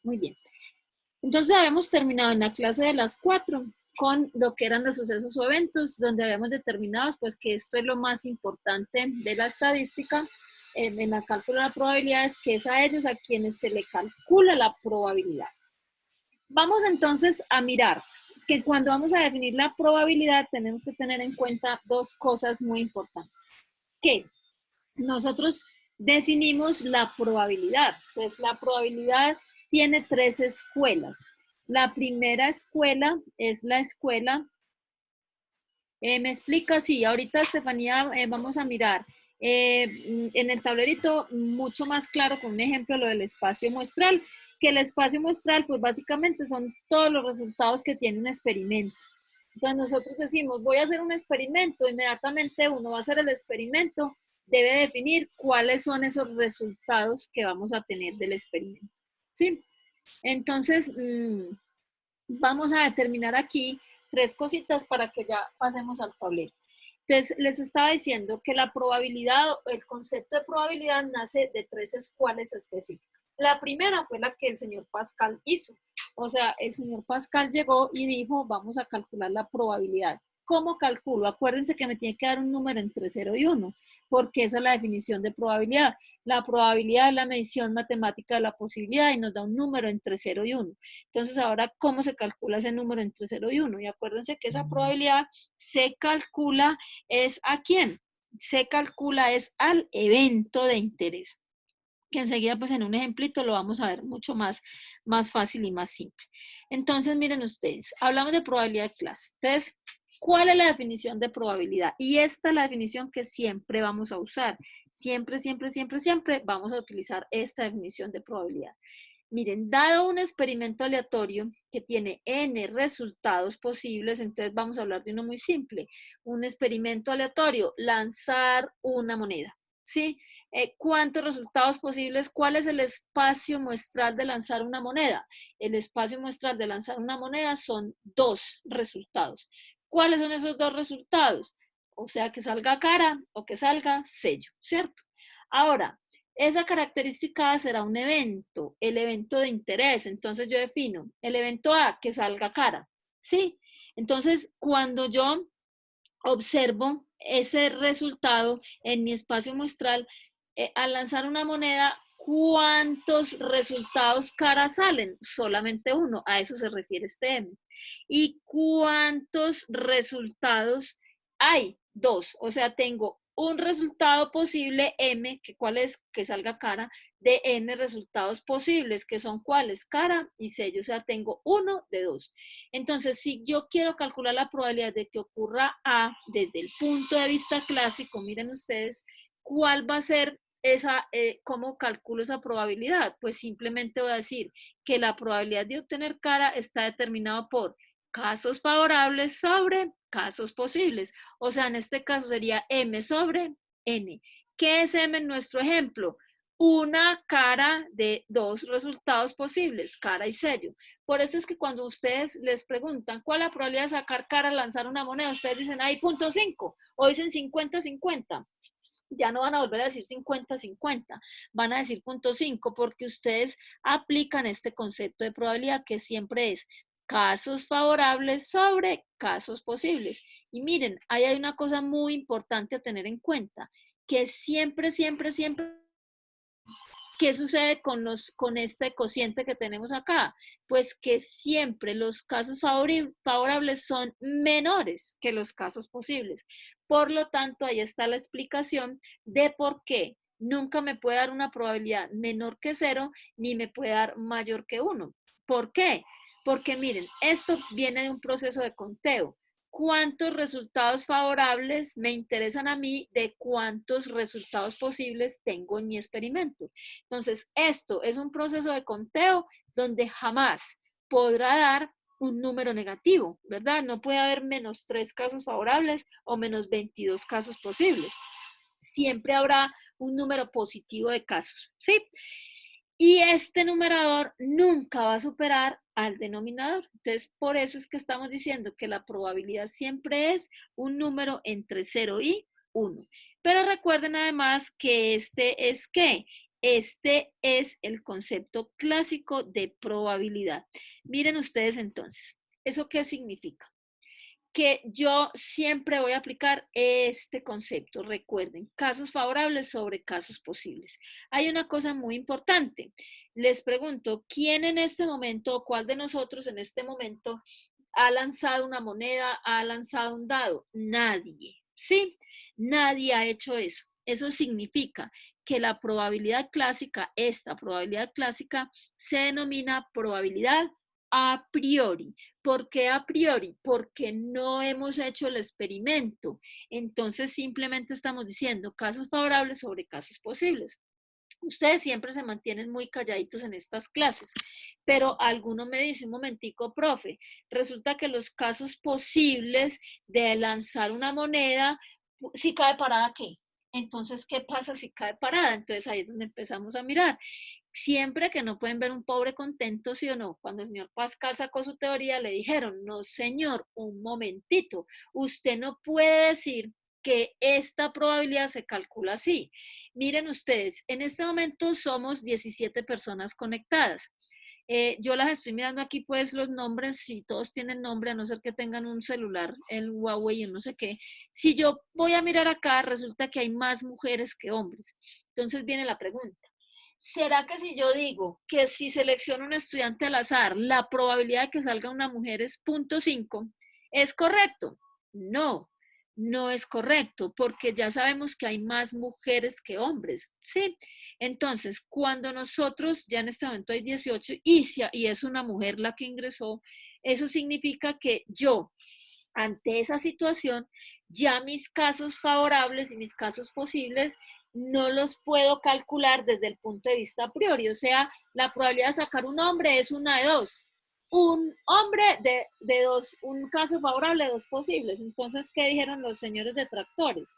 Muy bien. Entonces habíamos terminado en la clase de las 4 con lo que eran los sucesos o eventos, donde habíamos determinado pues que esto es lo más importante de la estadística, en la cálculo de la probabilidad, es que es a ellos a quienes se le calcula la probabilidad. Vamos entonces a mirar que cuando vamos a definir la probabilidad tenemos que tener en cuenta dos cosas muy importantes. Que nosotros definimos la probabilidad, pues la probabilidad tiene tres escuelas. La primera escuela es la escuela, me explica, sí, ahorita Estefanía vamos a mirar en el tablerito mucho más claro con un ejemplo lo del espacio muestral, que el espacio muestral pues básicamente son todos los resultados que tiene un experimento. Entonces nosotros decimos, voy a hacer un experimento, inmediatamente uno va a hacer el experimento, debe definir cuáles son esos resultados que vamos a tener del experimento. ¿Sí? Entonces, vamos a determinar aquí tres cositas para que ya pasemos al tablero. Entonces, les estaba diciendo que la probabilidad, el concepto de probabilidad nace de tres escuelas específicas. La primera fue la que el señor Pascal hizo. O sea, el señor Pascal llegó y dijo, vamos a calcular la probabilidad. ¿Cómo calculo? Acuérdense que me tiene que dar un número entre 0 y 1, porque esa es la definición de probabilidad. La probabilidad es la medición matemática de la posibilidad y nos da un número entre 0 y 1. Entonces, ahora, ¿cómo se calcula ese número entre 0 y 1? Y acuérdense que esa probabilidad se calcula es ¿a quién? Se calcula es al evento de interés, que enseguida pues en un ejemplito lo vamos a ver mucho más fácil y más simple. Entonces, miren ustedes, hablamos de probabilidad de clase. Entonces, ¿cuál es la definición de probabilidad? Y esta es la definición que siempre vamos a usar. Siempre, siempre, siempre, siempre vamos a utilizar esta definición de probabilidad. Miren, dado un experimento aleatorio que tiene n resultados posibles, entonces vamos a hablar de uno muy simple. Un experimento aleatorio, lanzar una moneda, ¿sí? ¿Cuántos resultados posibles? ¿Cuál es el espacio muestral de lanzar una moneda? El espacio muestral de lanzar una moneda son 2 resultados. ¿Cuáles son esos 2 resultados? O sea, que salga cara o que salga sello, ¿cierto? Ahora, esa característica será un evento, el evento de interés. Entonces yo defino el evento A, que salga cara, ¿sí? Entonces, cuando yo observo ese resultado en mi espacio muestral, al lanzar una moneda, ¿cuántos resultados cara salen? Solamente uno, a eso se refiere este M. ¿Y cuántos resultados hay? 2, o sea, tengo un resultado posible M, que cuál es, que salga cara, de n resultados posibles, que son cuáles, cara y sello, o sea, tengo 1 de 2. Entonces, si yo quiero calcular la probabilidad de que ocurra A desde el punto de vista clásico, miren ustedes, ¿cuál va a ser esa, cómo calculo esa probabilidad? Pues simplemente voy a decir que la probabilidad de obtener cara está determinada por casos favorables sobre casos posibles. O sea, en este caso sería M sobre N. ¿Qué es M en nuestro ejemplo? Una cara de 2 resultados posibles, cara y sello. Por eso es que cuando ustedes les preguntan cuál es la probabilidad de sacar cara al lanzar una moneda, ustedes dicen, ahí 0.5 o dicen 50-50. Ya no van a volver a decir 50-50, van a decir 0.5 porque ustedes aplican este concepto de probabilidad que siempre es casos favorables sobre casos posibles. Y miren, ahí hay una cosa muy importante a tener en cuenta, que siempre, siempre, siempre, ¿qué sucede con este cociente que tenemos acá? Pues que siempre los casos favorables son menores que los casos posibles. Por lo tanto, ahí está la explicación de por qué nunca me puede dar una probabilidad menor que 0 ni me puede dar mayor que 1. ¿Por qué? Porque miren, esto viene de un proceso de conteo. ¿Cuántos resultados favorables me interesan a mí de cuántos resultados posibles tengo en mi experimento? Entonces, esto es un proceso de conteo donde jamás podrá dar un número negativo, ¿verdad? No puede haber menos 3 casos favorables o menos 22 casos posibles. Siempre habrá un número positivo de casos, ¿sí? Y este numerador nunca va a superar al denominador. Entonces, por eso es que estamos diciendo que la probabilidad siempre es un número entre 0 y 1. Pero recuerden además que este es ¿qué? Este es el concepto clásico de probabilidad. Miren ustedes entonces, ¿eso qué significa? Que yo siempre voy a aplicar este concepto. Recuerden, casos favorables sobre casos posibles. Hay una cosa muy importante. Les pregunto, ¿quién en este momento o cuál de nosotros en este momento ha lanzado una moneda, ha lanzado un dado? Nadie, ¿sí? Nadie ha hecho eso. Eso significa que la probabilidad clásica, esta probabilidad clásica, se denomina probabilidad a priori. ¿Por qué a priori? Porque no hemos hecho el experimento. Entonces simplemente estamos diciendo casos favorables sobre casos posibles. Ustedes siempre se mantienen muy calladitos en estas clases, pero alguno me dice, un momentico, profe, resulta que los casos posibles de lanzar una moneda, si cae parada, ¿qué? Entonces, ¿qué pasa si cae parada? Entonces ahí es donde empezamos a mirar. Siempre que no pueden ver un pobre contento, sí o no. Cuando el señor Pascal sacó su teoría, le dijeron, no señor, un momentito, usted no puede decir que esta probabilidad se calcula así. Miren ustedes, en este momento somos 17 personas conectadas. Yo las estoy mirando aquí, pues los nombres, si todos tienen nombre, a no ser que tengan un celular, el Huawei o no sé qué. Si yo voy a mirar acá, resulta que hay más mujeres que hombres. Entonces viene la pregunta. ¿Será que si yo digo que si selecciono un estudiante al azar, la probabilidad de que salga una mujer es 0.5, es correcto? No, no es correcto, porque ya sabemos que hay más mujeres que hombres, ¿sí? Entonces, cuando nosotros, ya en este momento hay 18 y es una mujer la que ingresó, eso significa que yo, ante esa situación, ya mis casos favorables y mis casos posibles no los puedo calcular desde el punto de vista a priori. O sea, la probabilidad de sacar un hombre es una de dos. Un hombre de dos, un caso favorable de dos posibles. Entonces, ¿qué dijeron los señores detractores?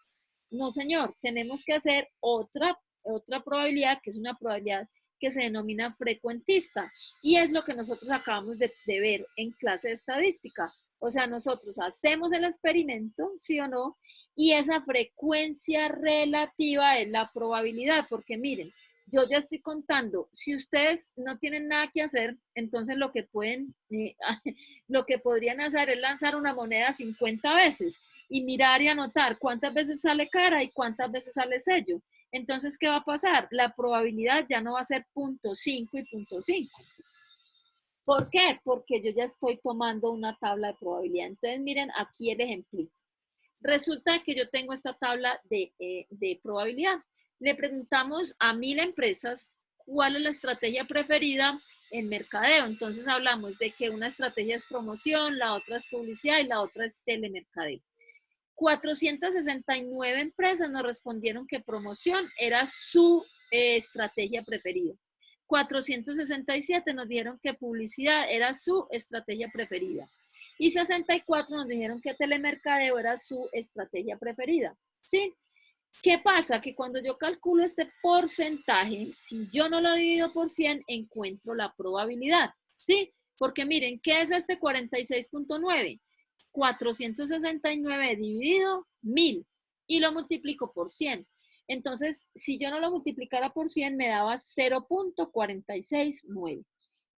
No, señor, tenemos que hacer otra probabilidad, que es una probabilidad que se denomina frecuentista. Y es lo que nosotros acabamos de ver en clase de estadística. O sea, nosotros hacemos el experimento, sí o no, y esa frecuencia relativa es la probabilidad, porque miren, yo ya estoy contando, si ustedes no tienen nada que hacer, entonces lo que pueden, lo que podrían hacer es lanzar una moneda 50 veces y mirar y anotar cuántas veces sale cara y cuántas veces sale sello. Entonces, ¿qué va a pasar? La probabilidad ya no va a ser 0.5 y 0.5. ¿Por qué? Porque yo ya estoy tomando una tabla de probabilidad. Entonces, miren aquí el ejemplito. Resulta que yo tengo esta tabla de probabilidad. Le preguntamos a 1000 empresas cuál es la estrategia preferida en mercadeo. Entonces hablamos de que una estrategia es promoción, la otra es publicidad y la otra es telemercadeo. 469 empresas nos respondieron que promoción era su estrategia preferida. 467 nos dijeron que publicidad era su estrategia preferida. Y 64 nos dijeron que telemercadeo era su estrategia preferida. ¿Sí? ¿Qué pasa? Que cuando yo calculo este porcentaje, si yo no lo divido por 100, encuentro la probabilidad. ¿Sí? Porque miren, ¿qué es este 46.9? 469 dividido 1000 y lo multiplico por 100. Entonces, si yo no lo multiplicara por 100, me daba 0.469.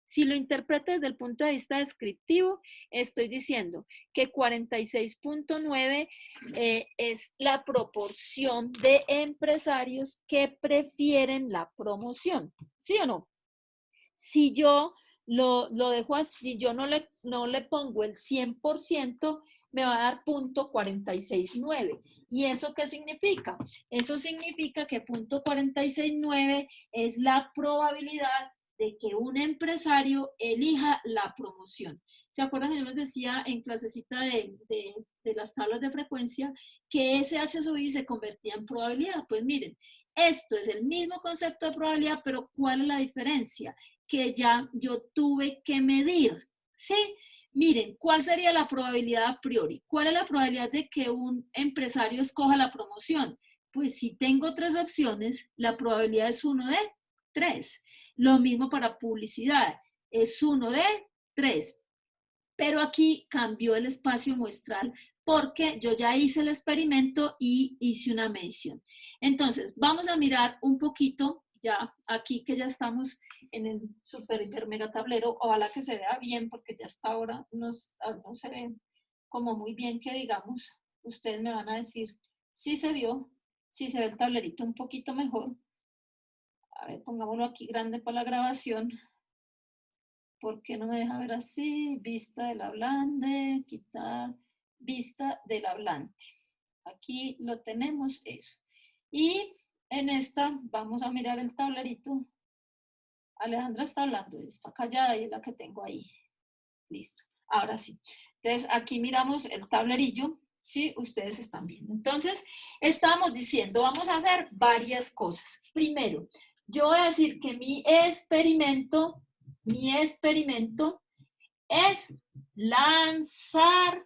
Si lo interpreto desde el punto de vista descriptivo, estoy diciendo que 46.9 es la proporción de empresarios que prefieren la promoción. ¿Sí o no? Si yo lo dejo así, si yo no le pongo el 100%, me va a dar 0.469. ¿Y eso qué significa? Eso significa que 0.469 es la probabilidad de que un empresario elija la promoción. ¿Se acuerdan? Yo les decía en clasecita de las tablas de frecuencia que ese hacia subir se convertía en probabilidad. Pues miren, esto es el mismo concepto de probabilidad, pero ¿cuál es la diferencia? Que ya yo tuve que medir, ¿sí? Miren, ¿cuál sería la probabilidad a priori? ¿Cuál es la probabilidad de que un empresario escoja la promoción? Pues si tengo tres opciones, la probabilidad es 1 de 3. Lo mismo para publicidad, es 1 de 3. Pero aquí cambió el espacio muestral porque yo ya hice el experimento y hice una medición. Entonces, vamos a mirar un poquito ya aquí que ya estamos en el super hiper mega tablero, ojalá que se vea bien porque ya hasta ahora no se ve como muy bien que digamos. Ustedes me van a decir si se vio, si se ve el tablerito un poquito mejor. A ver, pongámoslo aquí grande para la grabación. ¿Por qué no me deja ver así? Vista del hablante, quitar vista del hablante. Aquí lo tenemos, eso. Y en esta vamos a mirar el tablerito. Alejandra está hablando, está callada y es la que tengo ahí. Listo, ahora sí. Entonces aquí miramos el tablerillo, ¿sí? Ustedes están viendo. Entonces, estamos diciendo, vamos a hacer varias cosas. Primero, yo voy a decir que mi experimento es lanzar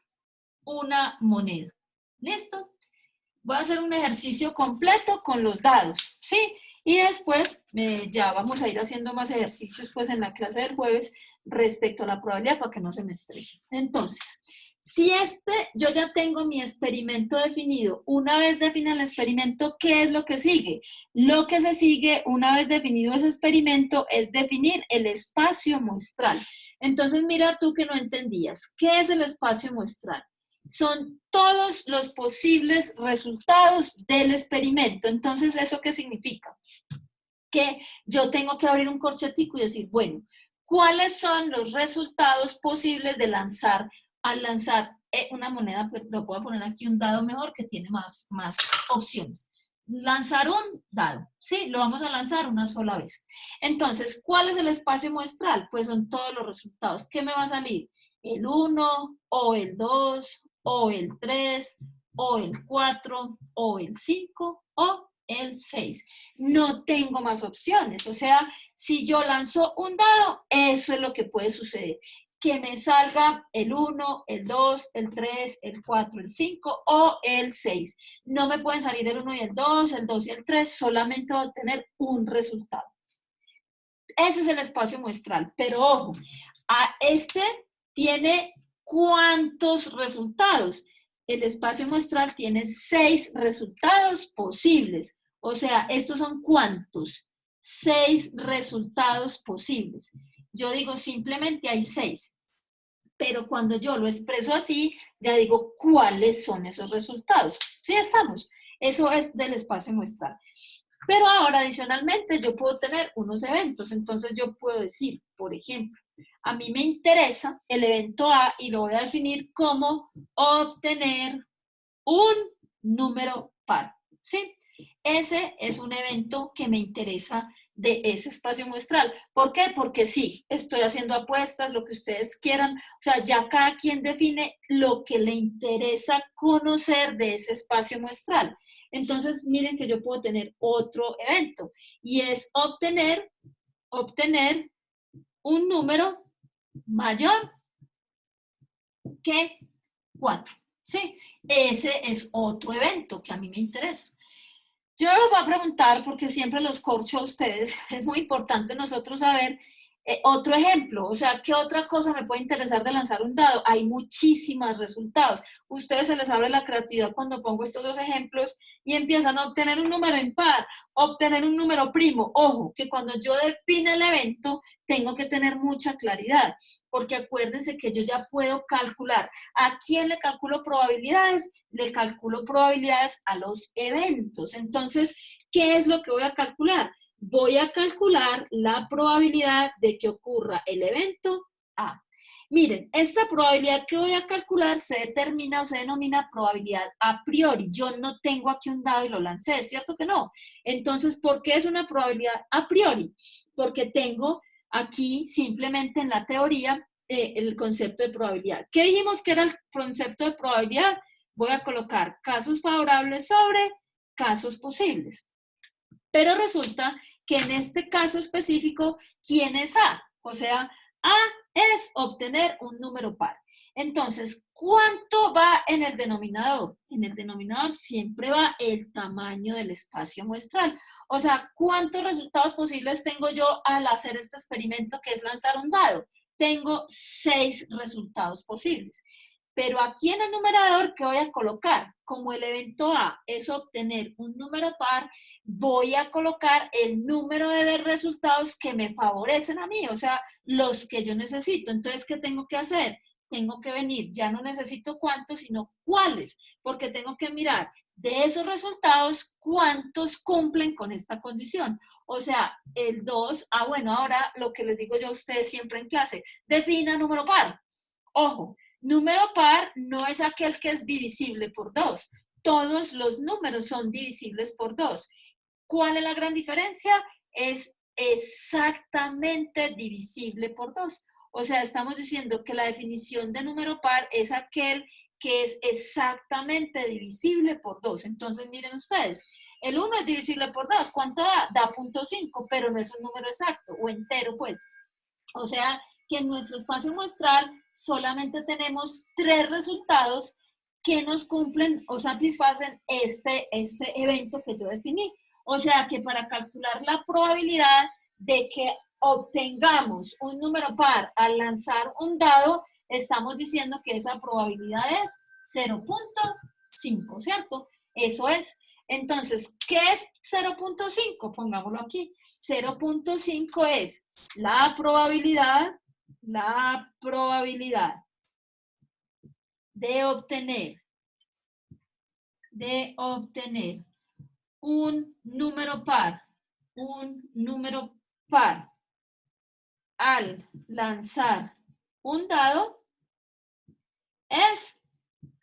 una moneda. ¿Listo? Voy a hacer un ejercicio completo con los dados, ¿sí? Y después ya vamos a ir haciendo más ejercicios pues en la clase del jueves respecto a la probabilidad para que no se me estrese. Entonces, si yo ya tengo mi experimento definido, una vez define el experimento, ¿qué es lo que sigue? Lo que se sigue una vez definido ese experimento es definir el espacio muestral. Entonces, mira tú que no entendías, ¿qué es el espacio muestral? Son todos los posibles resultados del experimento. Entonces, ¿eso qué significa? Que yo tengo que abrir un corchetico y decir, bueno, ¿cuáles son los resultados posibles de al lanzar una moneda? Pues, lo puedo poner aquí un dado mejor que tiene más opciones. Lanzar un dado, ¿sí? Lo vamos a lanzar una sola vez. Entonces, ¿cuál es el espacio muestral? Pues son todos los resultados. ¿Qué me va a salir? El 1, o el 2, o el 3, o el 4, o el 5, o el 6. No tengo más opciones. O sea, si yo lanzo un dado, eso es lo que puede suceder. Que me salga el 1, el 2, el 3, el 4, el 5 o el 6. No me pueden salir el 1 y el 2 y el 3, solamente voy a obtener un resultado. Ese es el espacio muestral, pero ojo, este tiene ¿cuántos resultados? El espacio muestral tiene 6 resultados posibles. O sea, ¿estos son cuántos? 6 resultados posibles. Yo digo simplemente hay 6. Pero cuando yo lo expreso así, ya digo cuáles son esos resultados. ¿Sí estamos? Eso es del espacio muestral. Pero ahora, adicionalmente, yo puedo tener unos eventos. Entonces, yo puedo decir, por ejemplo, a mí me interesa el evento A y lo voy a definir como obtener un número par. ¿Sí? Ese es un evento que me interesa de ese espacio muestral. ¿Por qué? Porque sí, estoy haciendo apuestas, lo que ustedes quieran. O sea, ya cada quien define lo que le interesa conocer de ese espacio muestral. Entonces, miren que yo puedo tener otro evento y es obtener un número mayor que 4. ¿Sí? Ese es otro evento que a mí me interesa. Yo les voy a preguntar, porque siempre los corcho a ustedes, es muy importante nosotros saber otro ejemplo, o sea, ¿qué otra cosa me puede interesar de lanzar un dado? Hay muchísimos resultados. Ustedes se les abre la creatividad cuando pongo estos dos ejemplos y empiezan a obtener un número impar, obtener un número primo. Ojo, que cuando yo define el evento, tengo que tener mucha claridad, porque acuérdense que yo ya puedo calcular. ¿A quién le calculo probabilidades? Le calculo probabilidades a los eventos. Entonces, ¿qué es lo que voy a calcular? Voy a calcular la probabilidad de que ocurra el evento A. Miren, esta probabilidad que voy a calcular se determina o se denomina probabilidad a priori. Yo no tengo aquí un dado y lo lancé, ¿cierto que no? Entonces, ¿por qué es una probabilidad a priori? Porque tengo aquí simplemente en la teoría el concepto de probabilidad. ¿Qué dijimos que era el concepto de probabilidad? Voy a colocar casos favorables sobre casos posibles. Pero resulta que en este caso específico, ¿quién es A? O sea, A es obtener un número par. Entonces, ¿cuánto va en el denominador? En el denominador siempre va el tamaño del espacio muestral. O sea, ¿cuántos resultados posibles tengo yo al hacer este experimento que es lanzar un dado? Tengo 6 resultados posibles. Pero aquí en el numerador, ¿qué voy a colocar? Como el evento A es obtener un número par, voy a colocar el número de resultados que me favorecen a mí, o sea, los que yo necesito. Entonces, ¿qué tengo que hacer? Tengo que venir, ya no necesito cuántos, sino cuáles, porque tengo que mirar de esos resultados cuántos cumplen con esta condición. O sea, el 2, bueno, ahora lo que les digo yo a ustedes siempre en clase, defina número par. Ojo, número par no es aquel que es divisible por 2. Todos los números son divisibles por 2. ¿Cuál es la gran diferencia? Es exactamente divisible por 2. O sea, estamos diciendo que la definición de número par es aquel que es exactamente divisible por 2. Entonces, miren ustedes, el 1 es divisible por 2. ¿Cuánto da? Da 0.5, pero no es un número exacto o entero, pues. O sea, que en nuestro espacio muestral solamente tenemos 3 resultados que nos cumplen o satisfacen este evento que yo definí. O sea, que para calcular la probabilidad de que obtengamos un número par al lanzar un dado, estamos diciendo que esa probabilidad es 0.5, ¿cierto? Eso es. Entonces, ¿qué es 0.5? Pongámoslo aquí. 0.5 es la probabilidad de obtener un número par al lanzar un dado es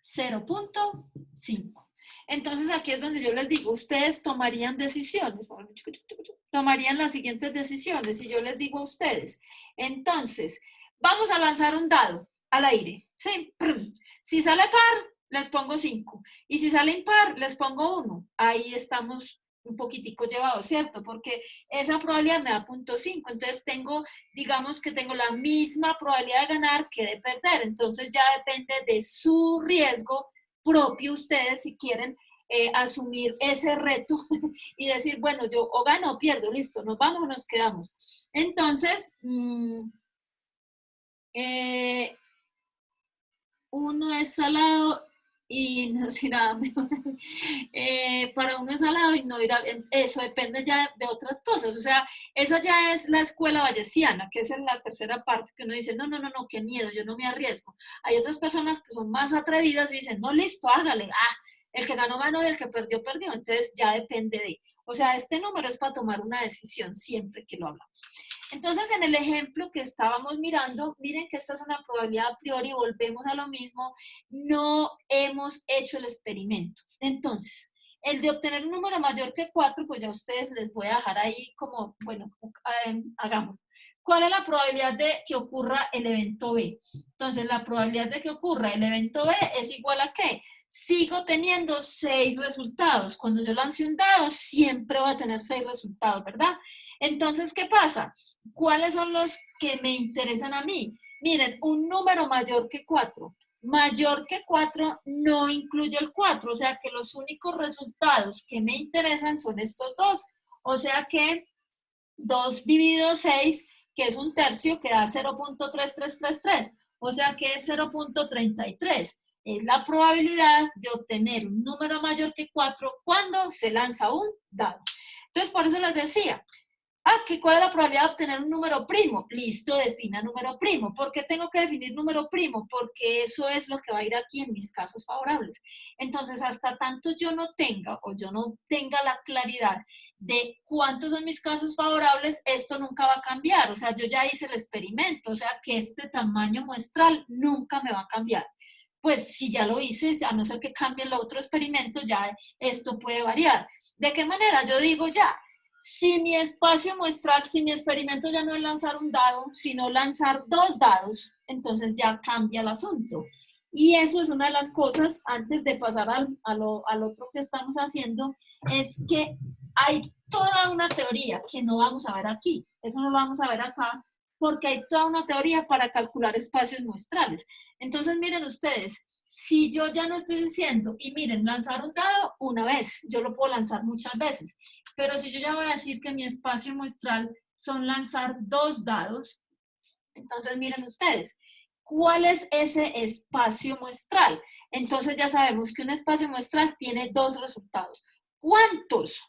0.5. Entonces aquí es donde yo les digo, ustedes tomarían decisiones, tomarían las siguientes decisiones y yo les digo a ustedes, entonces, vamos a lanzar un dado al aire, ¿sí? Si sale par, les pongo 5 y si sale impar, les pongo 1. Ahí estamos un poquitico llevados, ¿cierto? Porque esa probabilidad me da 0.5, entonces tengo, digamos que tengo la misma probabilidad de ganar que de perder, entonces ya depende de su riesgo propio ustedes si quieren asumir ese reto y decir, bueno, yo o gano o pierdo, listo, nos vamos o nos quedamos. Entonces, uno es salado y nos irá mejor. Para uno es salado y no irá bien. Eso depende ya de otras cosas. O sea, eso ya es la escuela bayesiana, que es en la tercera parte que uno dice, no, no, no, no, qué miedo, yo no me arriesgo. Hay otras personas que son más atrevidas y dicen, no, listo, hágale. El que ganó, ganó y el que perdió, perdió. Entonces ya depende de. O sea, este número es para tomar una decisión siempre que lo hablamos. Entonces, en el ejemplo que estábamos mirando, miren que esta es una probabilidad a priori, volvemos a lo mismo, no hemos hecho el experimento. Entonces, el de obtener un número mayor que 4, pues ya a ustedes les voy a dejar ahí como, bueno, hagamos. ¿Cuál es la probabilidad de que ocurra el evento B? Entonces, la probabilidad de que ocurra el evento B es igual a ¿qué? Sigo teniendo 6 resultados. Cuando yo lance un dado, siempre va a tener 6 resultados, ¿verdad? Entonces, ¿qué pasa? ¿Cuáles son los que me interesan a mí? Miren, un número mayor que 4. Mayor que 4 no incluye el 4, o sea que los únicos resultados que me interesan son estos dos. O sea que 2 dividido 6, que es un tercio, que da 0.3333. O sea que es 0.33. Es la probabilidad de obtener un número mayor que 4 cuando se lanza un dado. Entonces, por eso les decía, ¿cuál es la probabilidad de obtener un número primo? Listo, defina número primo. ¿Por qué tengo que definir número primo? Porque eso es lo que va a ir aquí en mis casos favorables. Entonces, hasta tanto yo no tenga o yo no tenga la claridad de cuántos son mis casos favorables, esto nunca va a cambiar. O sea, yo ya hice el experimento, o sea, que este tamaño muestral nunca me va a cambiar. Pues si ya lo hice, a no ser que cambie el otro experimento, ya esto puede variar. ¿De qué manera? Yo digo ya, si mi espacio muestral, si mi experimento ya no es lanzar un dado, sino lanzar 2 dados, entonces ya cambia el asunto. Y eso es una de las cosas, antes de pasar al otro que estamos haciendo, es que hay toda una teoría que no vamos a ver aquí. Eso no lo vamos a ver acá, porque hay toda una teoría para calcular espacios muestrales. Entonces, miren ustedes, si yo ya no estoy diciendo, y miren, lanzar un dado una vez, yo lo puedo lanzar muchas veces, pero si yo ya voy a decir que mi espacio muestral son lanzar 2 dados, entonces miren ustedes, ¿cuál es ese espacio muestral? Entonces ya sabemos que un espacio muestral tiene dos resultados. ¿Cuántos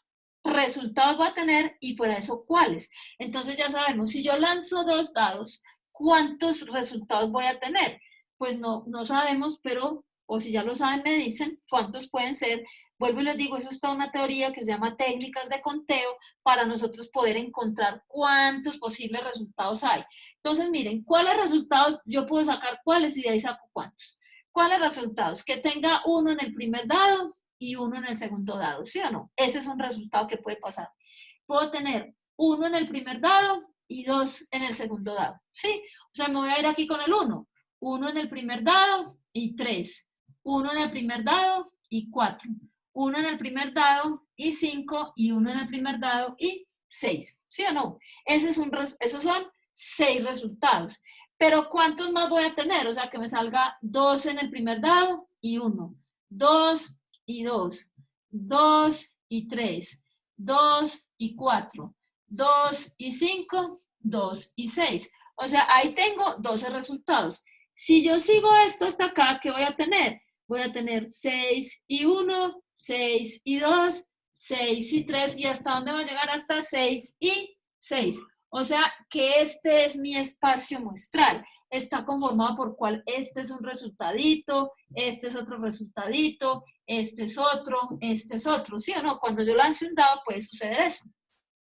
resultados va a tener y fuera de eso cuáles? Entonces ya sabemos, si yo lanzo 2 dados, ¿cuántos resultados voy a tener? Pues no sabemos, pero, o si ya lo saben, me dicen cuántos pueden ser. Vuelvo y les digo, eso es toda una teoría que se llama técnicas de conteo para nosotros poder encontrar cuántos posibles resultados hay. Entonces, miren, ¿cuáles resultados? Yo puedo sacar cuáles y de ahí saco cuántos. ¿Cuáles resultados? Que tenga uno en el primer dado y uno en el segundo dado, ¿sí o no? Ese es un resultado que puede pasar. Puedo tener uno en el primer dado y 2 en el segundo dado, ¿sí? O sea, me voy a ir aquí con el 1. 1 en el primer dado y 3. 1 en el primer dado y 4. 1 en el primer dado y 5 y 1 en el primer dado y 6, ¿sí o no? Esos son 6 resultados. Pero ¿cuántos más voy a tener? O sea, que me salga 2 en el primer dado y 1. 2 y 2. 2 y 3. 2 y 4. 2 y 5. 2 y 6. O sea, ahí tengo 12 resultados. Si yo sigo esto hasta acá, ¿qué voy a tener? Voy a tener 6 y 1, 6 y 2, 6 y 3, ¿y hasta dónde voy a llegar? Hasta 6 y 6. O sea, que este es mi espacio muestral. Está conformado por cuál, este es un resultadito, este es otro resultadito, este es otro, ¿sí o no? Cuando yo lance un dado puede suceder eso.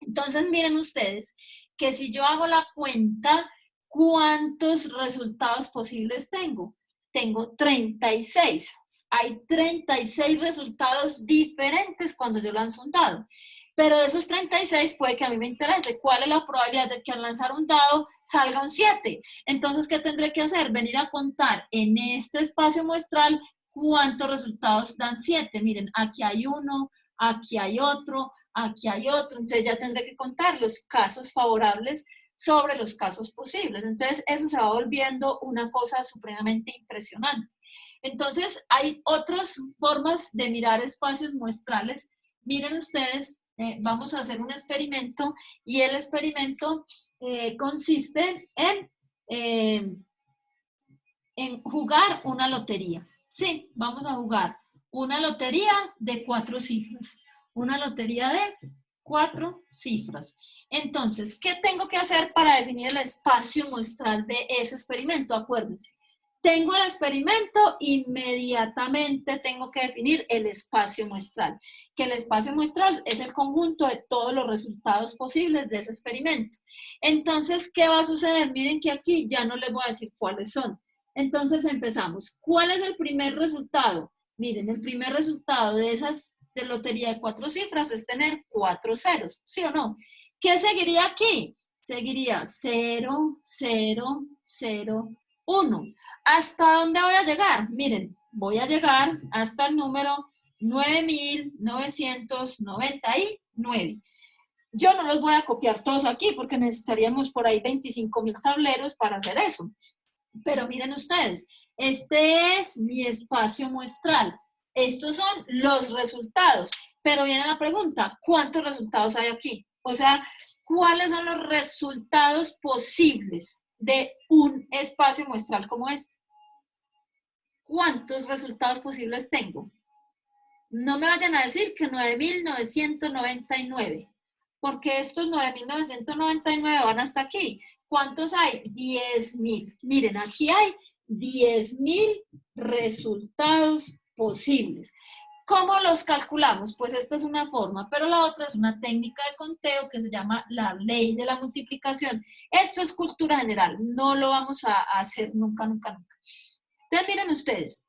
Entonces, miren ustedes que si yo hago la cuenta, ¿cuántos resultados posibles tengo? Tengo 36. Hay 36 resultados diferentes cuando yo lanzo un dado. Pero de esos 36 puede que a mí me interese cuál es la probabilidad de que al lanzar un dado salga un 7. Entonces, ¿qué tendré que hacer? Venir a contar en este espacio muestral cuántos resultados dan 7. Miren, aquí hay uno, aquí hay otro, aquí hay otro. Entonces ya tendré que contar los casos favorables sobre los casos posibles. Entonces, eso se va volviendo una cosa supremamente impresionante. Entonces, hay otras formas de mirar espacios muestrales. Miren ustedes, vamos a hacer un experimento y el experimento consiste en jugar una lotería. Sí, vamos a jugar una lotería de 4 cifras. Una lotería de 4 cifras. Entonces, ¿qué tengo que hacer para definir el espacio muestral de ese experimento? Acuérdense. Tengo el experimento, inmediatamente tengo que definir el espacio muestral, que el espacio muestral es el conjunto de todos los resultados posibles de ese experimento. Entonces, ¿qué va a suceder? Miren que aquí ya no les voy a decir cuáles son. Entonces empezamos. ¿Cuál es el primer resultado? Miren, el primer resultado de esas de lotería de 4 cifras es tener 4 ceros, ¿sí o no? ¿Qué seguiría aquí? Seguiría 0, 0, 0, 1. ¿Hasta dónde voy a llegar? Miren, voy a llegar hasta el número 9.999. Yo no los voy a copiar todos aquí porque necesitaríamos por ahí 25.000 tableros para hacer eso. Pero miren ustedes, este es mi espacio muestral. Estos son los resultados. Pero viene la pregunta, ¿cuántos resultados hay aquí? O sea, ¿cuáles son los resultados posibles de un espacio muestral como este? ¿Cuántos resultados posibles tengo? No me vayan a decir que 9.999, porque estos 9.999 van hasta aquí. ¿Cuántos hay? 10.000. Miren, aquí hay 10.000 resultados posibles. ¿Cómo los calculamos? Pues esta es una forma, pero la otra es una técnica de conteo que se llama la ley de la multiplicación. Esto es cultura general, no lo vamos a hacer nunca, nunca, nunca. Entonces, miren ustedes,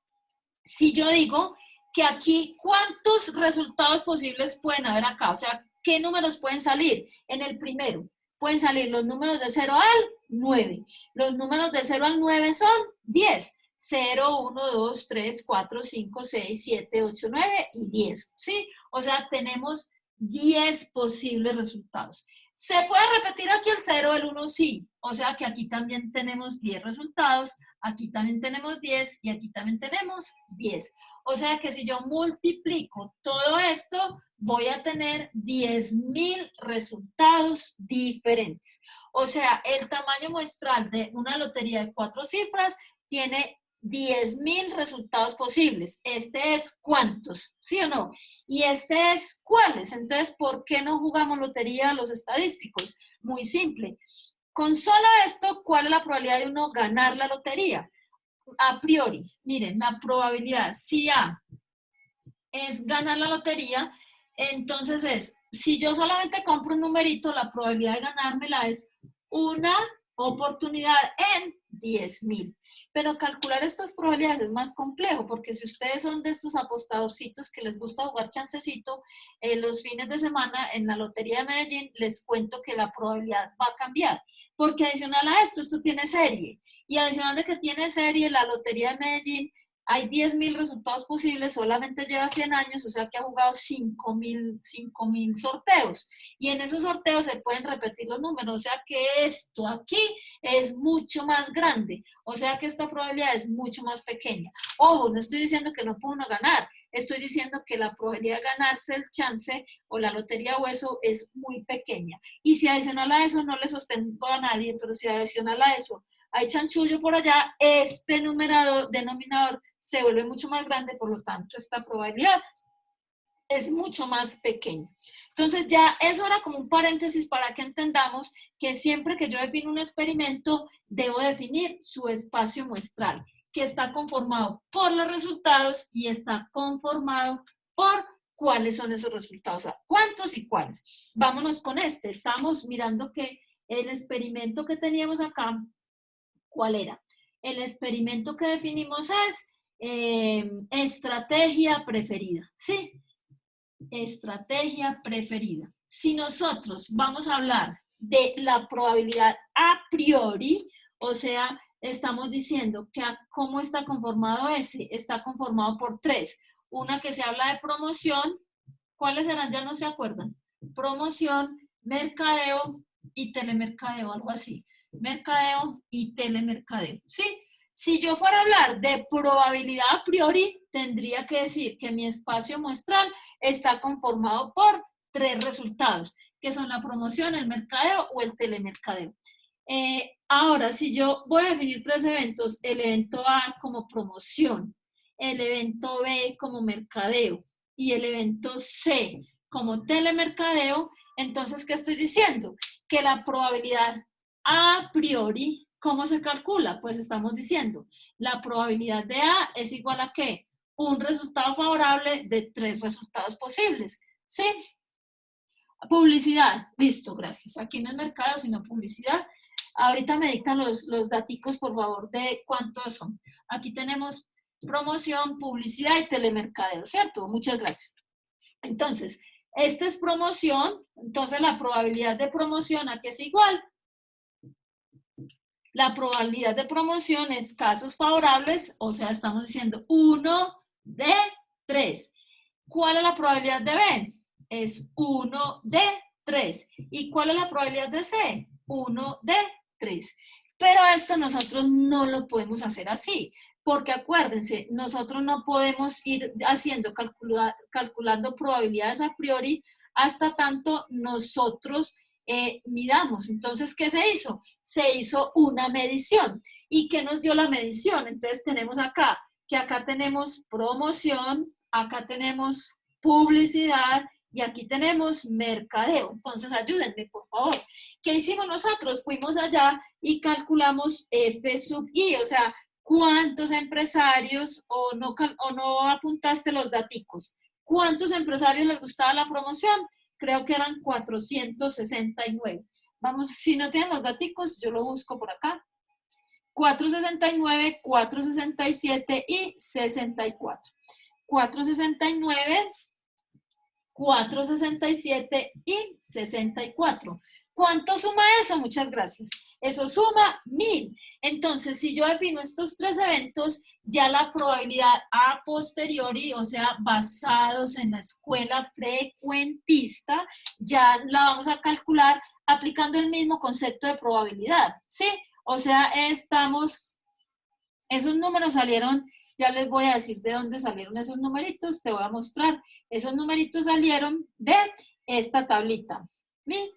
si yo digo que aquí, ¿cuántos resultados posibles pueden haber acá? O sea, ¿qué números pueden salir? En el primero, pueden salir los números de 0 al 9. Los números de 0 al 9 son 10. 0, 1, 2, 3, 4, 5, 6, 7, 8, 9 y 10, ¿sí? O sea, tenemos 10 posibles resultados. ¿Se puede repetir aquí el 0, el 1? Sí. O sea que aquí también tenemos 10 resultados, aquí también tenemos 10 y aquí también tenemos 10. O sea que si yo multiplico todo esto, voy a tener 10.000 resultados diferentes. O sea, el tamaño muestral de una lotería de 4 cifras tiene 10.000 resultados posibles. Este es cuántos, ¿sí o no? Y este es cuáles. Entonces, ¿por qué no jugamos lotería a los estadísticos? Muy simple. Con solo esto, ¿cuál es la probabilidad de uno ganar la lotería? A priori, miren, la probabilidad, si A es ganar la lotería, entonces si yo solamente compro un numerito, la probabilidad de ganármela es una oportunidad en 10.000. Pero calcular estas probabilidades es más complejo, porque si ustedes son de estos apostadorcitos que les gusta jugar chancecito, los fines de semana en la Lotería de Medellín les cuento que la probabilidad va a cambiar, porque adicional a esto tiene serie, y adicional de que tiene serie, la Lotería de Medellín hay 10.000 resultados posibles, solamente lleva 100 años, o sea que ha jugado 5.000 sorteos. Y en esos sorteos se pueden repetir los números, o sea que esto aquí es mucho más grande, o sea que esta probabilidad es mucho más pequeña. Ojo, no estoy diciendo que no pueda uno ganar, estoy diciendo que la probabilidad de ganarse el chance o la lotería o eso es muy pequeña. Y si adicional a eso, no le sostengo a nadie, pero si adicional a eso hay chanchullo por allá, este denominador se vuelve mucho más grande, por lo tanto, esta probabilidad es mucho más pequeña. Entonces, ya eso era como un paréntesis para que entendamos que siempre que yo defino un experimento, debo definir su espacio muestral, que está conformado por los resultados y está conformado por cuáles son esos resultados, o sea, cuántos y cuáles. Vámonos con este. Estamos mirando que el experimento que teníamos acá, ¿cuál era? El experimento que definimos es estrategia preferida, ¿sí? Estrategia preferida. Si nosotros vamos a hablar de la probabilidad a priori, o sea, estamos diciendo que cómo está conformado ese, está conformado por 3. Una que se habla de promoción, ¿cuáles serán? Ya no se acuerdan. Promoción, mercadeo y telemercadeo, algo así. Mercadeo y telemercadeo, ¿sí? Si yo fuera a hablar de probabilidad a priori, tendría que decir que mi espacio muestral está conformado por 3 resultados, que son la promoción, el mercadeo o el telemercadeo. Ahora, si yo voy a definir 3 eventos, el evento A como promoción, el evento B como mercadeo y el evento C como telemercadeo, entonces, ¿qué estoy diciendo? Que la probabilidad a priori, ¿cómo se calcula? Pues estamos diciendo, la probabilidad de A es igual a ¿qué? Un resultado favorable de 3 resultados posibles, ¿sí? Publicidad, listo, gracias. Aquí no es mercado, sino publicidad. Ahorita me dictan los daticos, por favor, de cuántos son. Aquí tenemos promoción, publicidad y telemercadeo, ¿cierto? Muchas gracias. Entonces, esta es promoción, entonces la probabilidad de promoción, ¿a qué es igual? La probabilidad de promoción es casos favorables, o sea, estamos diciendo 1 de 3. ¿Cuál es la probabilidad de B? Es 1 de 3. ¿Y cuál es la probabilidad de C? 1 de 3. Pero esto nosotros no lo podemos hacer así, porque acuérdense, nosotros no podemos ir haciendo, calculando probabilidades a priori hasta tanto nosotros midamos. Entonces, ¿qué se hizo? Se hizo una medición. ¿Y qué nos dio la medición? Entonces tenemos acá, que acá tenemos promoción, acá tenemos publicidad y aquí tenemos mercadeo. Entonces, ayúdenme, por favor. ¿Qué hicimos nosotros? Fuimos allá y calculamos F sub I, o sea, ¿cuántos empresarios, o no apuntaste los daticos? ¿Cuántos empresarios les gustaba la promoción? Creo que eran 469. Vamos, si no tienen los daticos, yo lo busco por acá. 469, 467 y 64. 469, 467 y 64. ¿Cuánto suma eso? Muchas gracias. Eso suma 1000. Entonces, si yo defino estos 3 eventos, ya la probabilidad a posteriori, o sea, basados en la escuela frecuentista, ya la vamos a calcular aplicando el mismo concepto de probabilidad, ¿sí? O sea, esos números salieron ya les voy a decir de dónde salieron esos numeritos, te voy a mostrar. Esos numeritos salieron de esta tablita. ¿Sí?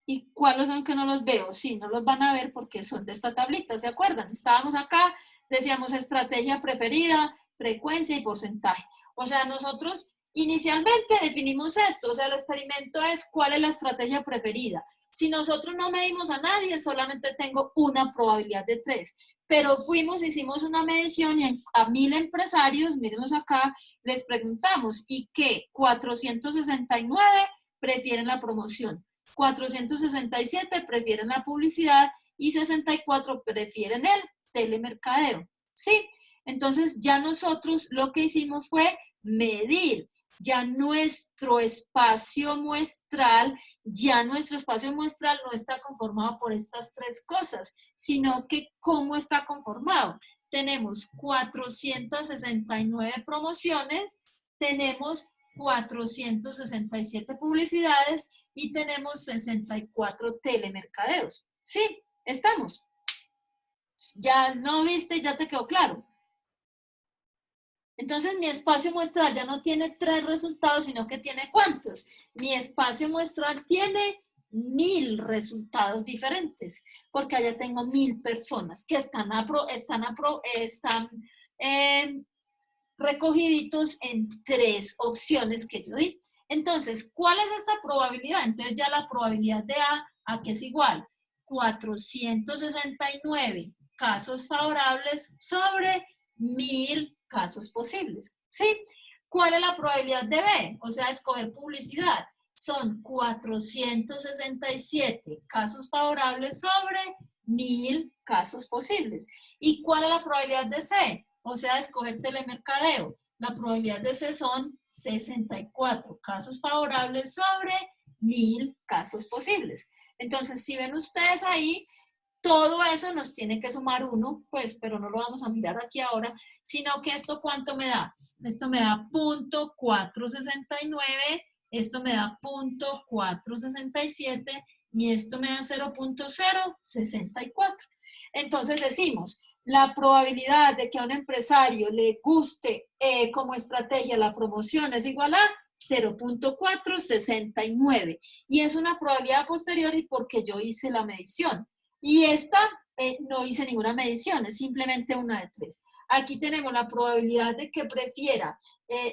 ¿Y cuáles son que no los veo? Sí, no los van a ver porque son de esta tablita, ¿se acuerdan? Estábamos acá, decíamos estrategia preferida, frecuencia y porcentaje. O sea, nosotros inicialmente definimos esto, o sea, el experimento es cuál es la estrategia preferida. Si nosotros no medimos a nadie, solamente tengo una probabilidad de 3. Pero fuimos, hicimos una medición y a 1000 empresarios, mírenlos acá, les preguntamos, ¿y qué? 469 prefieren la promoción. 467 prefieren la publicidad y 64 prefieren el telemercadeo. ¿Sí? Entonces ya nosotros lo que hicimos fue medir. Ya nuestro espacio muestral no está conformado por estas tres cosas, sino que ¿cómo está conformado? Tenemos 469 promociones, tenemos 467 publicidades y tenemos 64 telemercadeos. Sí, estamos. Ya no viste, ya te quedó claro. Entonces mi espacio muestral ya no tiene 3 resultados, sino que tiene ¿cuántos? Mi espacio muestral tiene 1000 resultados diferentes, porque allá tengo 1000 personas que están recogiditos en 3 opciones que yo di. Entonces, ¿cuál es esta probabilidad? Entonces ya la probabilidad de A que es igual 469 casos favorables sobre 1000 casos posibles. ¿Sí? ¿Cuál es la probabilidad de B? O sea, escoger publicidad. Son 467 casos favorables sobre 1000 casos posibles. ¿Y cuál es la probabilidad de C? O sea, escoger telemercadeo. La probabilidad de C son 64 casos favorables sobre 1000 casos posibles. Entonces, si ven ustedes ahí, todo eso nos tiene que sumar 1, pues, pero no lo vamos a mirar aquí ahora, sino que esto ¿cuánto me da? Esto me da 0.469, esto me da 0.467 y esto me da 0.064. Entonces decimos, la probabilidad de que a un empresario le guste como estrategia la promoción es igual a 0.469 y es una probabilidad a posteriori porque yo hice la medición. Y esta no hice ninguna medición, es simplemente una de 3. Aquí tenemos la probabilidad de que prefiera,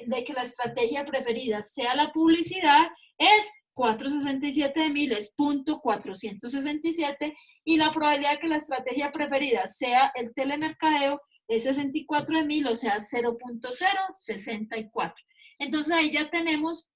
de que la estrategia preferida sea la publicidad, es 467 de 1000 es 0.467 y la probabilidad de que la estrategia preferida sea el telemercadeo es 64 de 1000, o sea, 0.064. Entonces ahí ya tenemos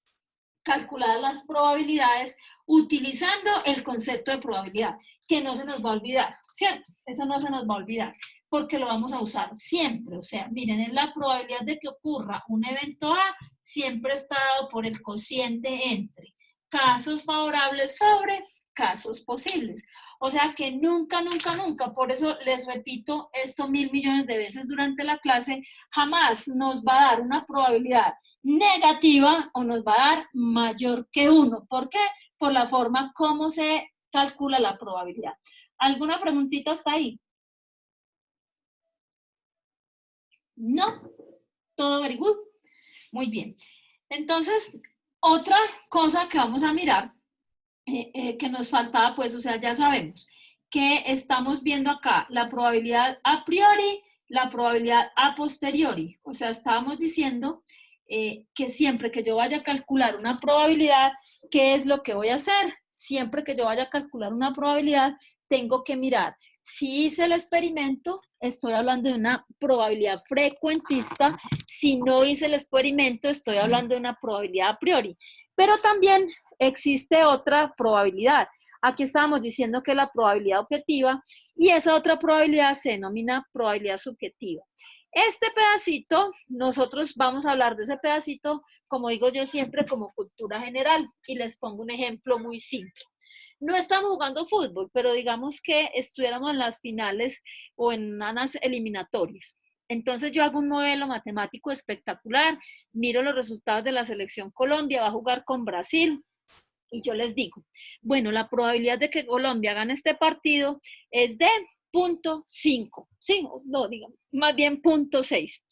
calculadas las probabilidades utilizando el concepto de probabilidad, que no se nos va a olvidar, ¿cierto? Eso no se nos va a olvidar, porque lo vamos a usar siempre. O sea, miren, en la probabilidad de que ocurra un evento A, siempre está dado por el cociente entre casos favorables sobre casos posibles. O sea que nunca, nunca, nunca, por eso les repito esto 1000 millones de veces durante la clase, jamás nos va a dar una probabilidad negativa o nos va a dar mayor que 1. ¿Por qué? Por la forma como se calcula la probabilidad. ¿Alguna preguntita hasta ahí? No. ¿Todo very good? Muy bien. Entonces, otra cosa que vamos a mirar, que nos faltaba, pues, o sea, ya sabemos que estamos viendo acá la probabilidad a priori, la probabilidad a posteriori. O sea, estábamos diciendo que siempre que yo vaya a calcular una probabilidad, ¿qué es lo que voy a hacer? Siempre que yo vaya a calcular una probabilidad, tengo que mirar si hice el experimento, estoy hablando de una probabilidad frecuentista. Si no hice el experimento, estoy hablando de una probabilidad a priori. Pero también existe otra probabilidad. Aquí estábamos diciendo que la probabilidad objetiva y esa otra probabilidad se denomina probabilidad subjetiva. Este pedacito, nosotros vamos a hablar de ese pedacito, como digo yo siempre, como cultura general. Y les pongo un ejemplo muy simple. No estamos jugando fútbol, pero digamos que estuviéramos en las finales o en unas eliminatorias. Entonces yo hago un modelo matemático espectacular, miro los resultados de la selección Colombia, va a jugar con Brasil, y yo les digo, bueno, la probabilidad de que Colombia gane este partido es de .5, ¿sí? No, digamos, más bien .6.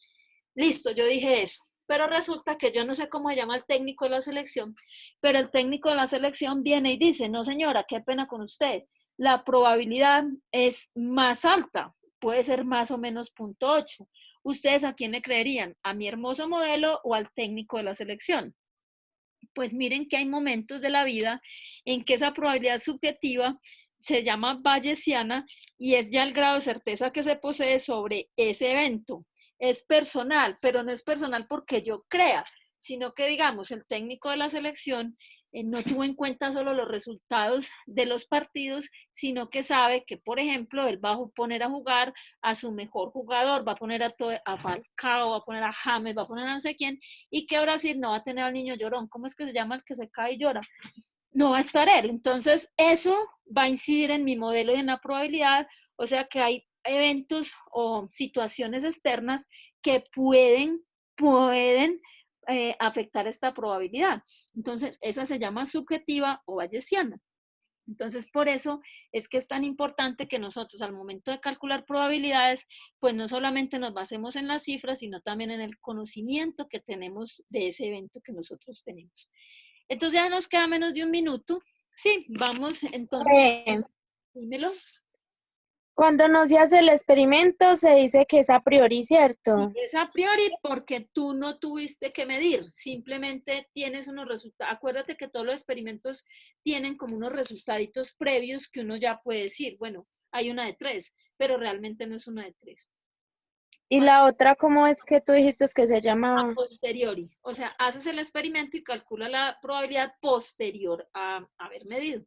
Listo, yo dije eso. Pero resulta que yo no sé cómo se llama el técnico de la selección, pero el técnico de la selección viene y dice, no señora, qué pena con usted, la probabilidad es más alta, puede ser más o menos .8. ¿Ustedes a quién le creerían? ¿A mi hermoso modelo o al técnico de la selección? Pues miren que hay momentos de la vida en que esa probabilidad subjetiva se llama bayesiana y es ya el grado de certeza que se posee sobre ese evento. Es personal, pero no es personal porque yo crea, sino que digamos el técnico de la selección no tuvo en cuenta solo los resultados de los partidos, sino que sabe que, por ejemplo, él va a poner a jugar a su mejor jugador, va a poner a Falcao, va a poner a James, va a poner a no sé quién, y que Brasil no va a tener al niño llorón. ¿Cómo es que se llama el que se cae y llora? No va a estar él. Entonces, eso va a incidir en mi modelo y en la probabilidad, o sea que hay eventos o situaciones externas que pueden afectar esta probabilidad. Entonces, esa se llama subjetiva o bayesiana. Entonces, por eso es que es tan importante que nosotros al momento de calcular probabilidades, pues no solamente nos basemos en las cifras, sino también en el conocimiento que tenemos de ese evento que nosotros tenemos. Entonces ya nos queda menos de un minuto. Sí, vamos entonces, Eh, dímelo. Cuando no se hace el experimento, se dice que es a priori, Sí, ¿cierto? es a priori porque tú no tuviste que medir, simplemente tienes unos resultados. Acuérdate que todos los experimentos tienen como unos resultaditos previos que uno ya puede decir, bueno, hay una de 3, pero realmente no es una de 3. Y la otra, ¿cómo es que tú dijiste que se A llama posteriori, o sea, haces el experimento y calcula la probabilidad posterior a haber medido.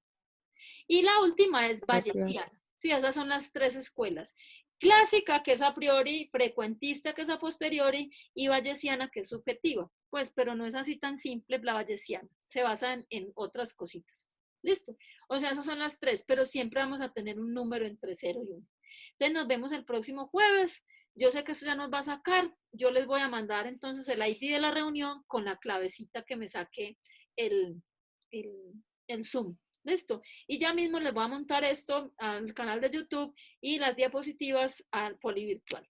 Y la última es a priori? bayesiana. Sí, esas son las 3 escuelas. Clásica, que es a priori, frecuentista, que es a posteriori, y bayesiana, que es subjetiva. Pues, pero no es así tan simple la bayesiana. Se basa en otras cositas. ¿Listo? O sea, esas son las 3, pero siempre vamos a tener un número entre 0 y 1. Entonces, nos vemos el próximo jueves. Yo sé que eso ya nos va a sacar. Yo les voy a mandar entonces el ID de la reunión con la clavecita que me saque el, el, el Zoom. ¿Listo? Y ya mismo les voy a montar esto al canal de YouTube y las diapositivas al polivirtual.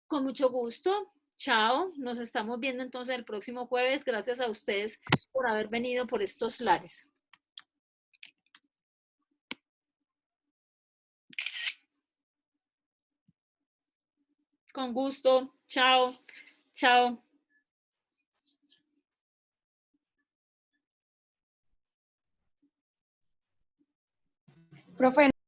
Con mucho gusto. Chao. Nos estamos viendo entonces el próximo jueves. Gracias a ustedes por haber venido por estos lares. Con gusto. Chao. Chao. Profe,